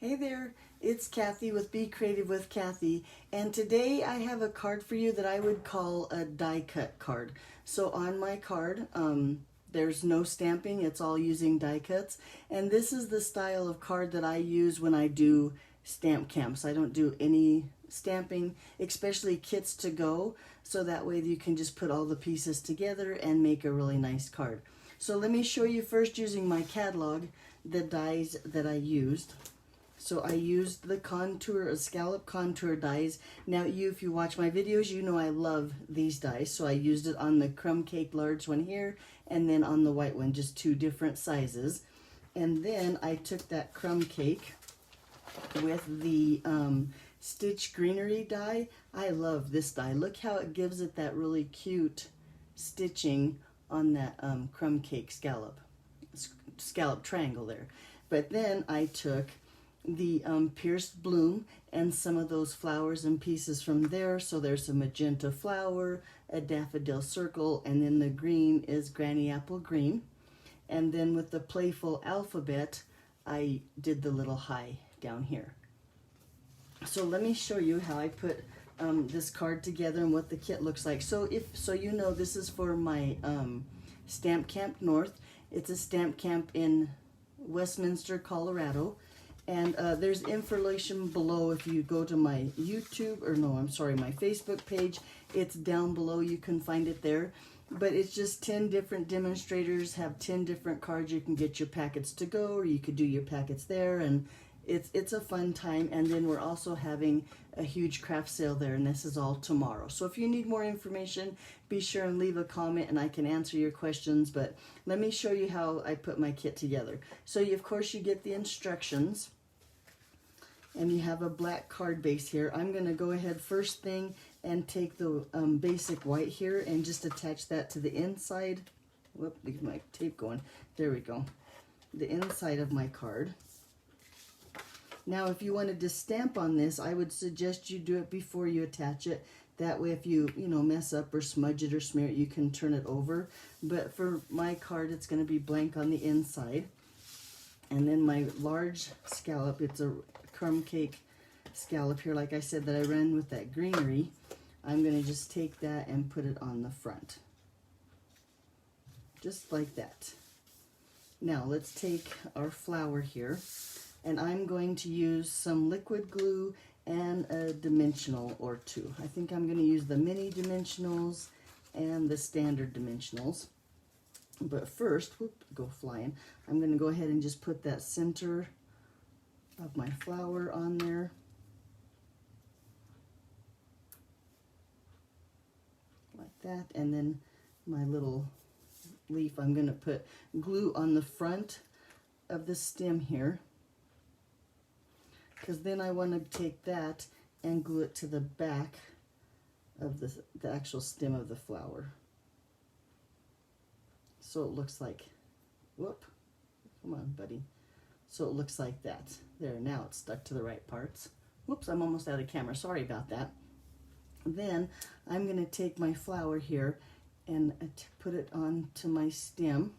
Hey there, it's Cathy with Be Creative with Cathy, and today I have a card for you that I would call a die cut card. So on my card, there's no stamping, it's all using die cuts, and this is the style of card that I use when I do stamp camps. I don't do any stamping, especially kits to go, so that way you can just put all the pieces together and make a really nice card. So let me show you first using my catalog the dies that I used. So I used the contour, scallop contour dies. Now if you watch my videos, you know I love these dies. So I used it on the crumb cake large one here, and then on the white one, just two different sizes. And then I took that crumb cake with the Stitch Greenery die. I love this die. Look how it gives it that really cute stitching on that crumb cake scallop triangle there. But then I took the pierced bloom and some of those flowers and pieces from there. So there's a magenta flower, a daffodil circle, and then the green is granny apple green. And then with the playful alphabet, I did the little high down here. So let me show you how I put this card together and what the kit looks like. So you know, this is for my Stamp Camp North. It's a stamp camp in Westminster, Colorado. And there's information below if you go to my my Facebook page. It's down below. You can find it there. But it's just 10 different demonstrators, have 10 different cards. You can get your packets to go, or you could do your packets there. And it's a fun time. And then we're also having a huge craft sale there, and this is all tomorrow. So if you need more information, be sure and leave a comment and I can answer your questions. But let me show you how I put my kit together. So of course you get the instructions, and you have a black card base here. I'm going to go ahead first thing and take the basic white here and just attach that to the inside. Whoop, leave my tape going. There we go. The inside of my card. Now, if you wanted to stamp on this, I would suggest you do it before you attach it. That way, if you mess up or smudge it or smear it, you can turn it over. But for my card, it's going to be blank on the inside. And then my large scallop, it's a crumb cake scallop here, like I said, that I ran with that greenery. I'm going to just take that and put it on the front. Just like that. Now, let's take our flower here. And I'm going to use some liquid glue and a dimensional or two. I think I'm going to use the mini dimensionals and the standard dimensionals. But first, go flying. I'm going to go ahead and just put that center of my flower on there. Like that. And then my little leaf, I'm going to put glue on the front of the stem here, because then I want to take that and glue it to the back of the actual stem of the flower. So it looks like, whoop, come on, buddy. So it looks like that. There, now it's stuck to the right parts. Whoops, I'm almost out of camera. Sorry about that. Then I'm going to take my flower here and put it onto my stem,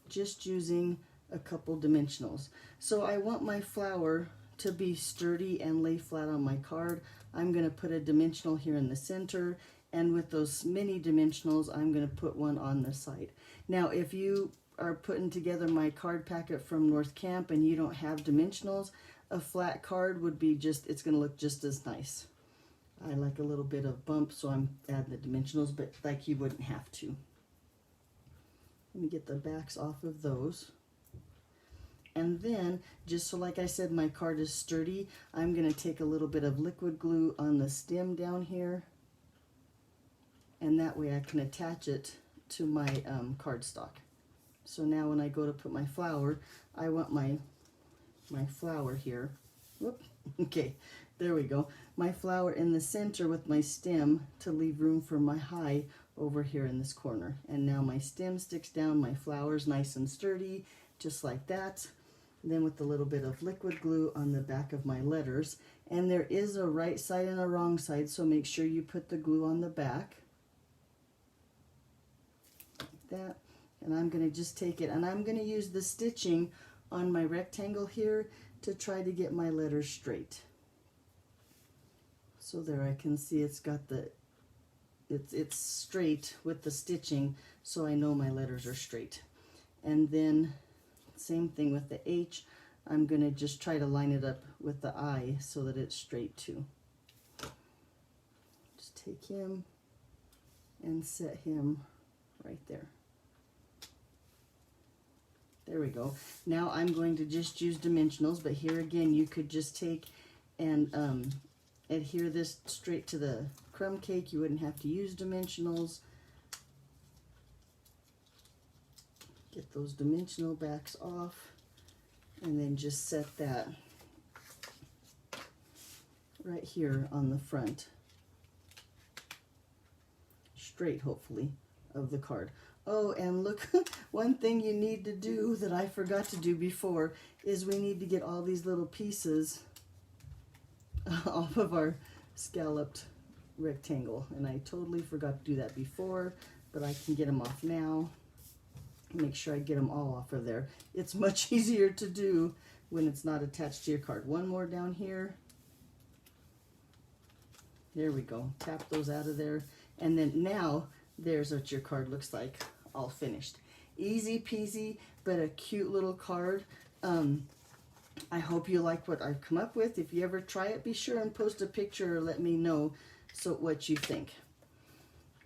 just using a couple dimensionals. So I want my flower to be sturdy and lay flat on my card. I'm going to put a dimensional here in the center, and with those mini dimensionals, I'm going to put one on the side. Now, if you are putting together my card packet from North Camp and you don't have dimensionals, a flat card would be it's going to look just as nice. I like a little bit of bump, so I'm adding the dimensionals, but like you wouldn't have to. Let me get the backs off of those. And then, just so like I said, my card is sturdy, I'm going to take a little bit of liquid glue on the stem down here. And that way I can attach it to my cardstock. So now when I go to put my flower, I want my flower here. Whoop, okay, there we go. My flower in the center with my stem to leave room for my high over here in this corner. And now my stem sticks down, my flower's nice and sturdy, just like that. Then with a little bit of liquid glue on the back of my letters. And there is a right side and a wrong side, so make sure you put the glue on the back. Like that. And I'm going to just take it, and I'm going to use the stitching on my rectangle here to try to get my letters straight. So there I can see it's got the, it's straight with the stitching, so I know my letters are straight. And then same thing with the H. I'm going to just try to line it up with the I so that it's straight too. Just take him and set him right there. There we go. Now I'm going to just use dimensionals, but here again you could just take and adhere this straight to the crumb cake. You wouldn't have to use dimensionals. Get those dimensional backs off, and then just set that right here on the front, straight hopefully, of the card. Oh, and look, one thing you need to do that I forgot to do before is we need to get all these little pieces off of our scalloped rectangle, and I totally forgot to do that before, but I can get them off now. Make sure I get them all off of there. It's much easier to do when it's not attached to your card. One more down here. There we go. Tap those out of there. And then now there's what your card looks like, all finished. Easy peasy, but a cute little card. I hope you like what I've come up with. If you ever try it, be sure and post a picture or let me know what you think.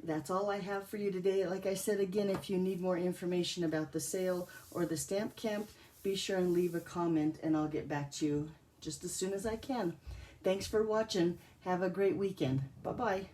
That's all I have for you today. Like I said again, if you need more information about the sale or the stamp camp, be sure and leave a comment and I'll get back to you just as soon as I can. Thanks for watching. Have a great weekend. Bye-bye.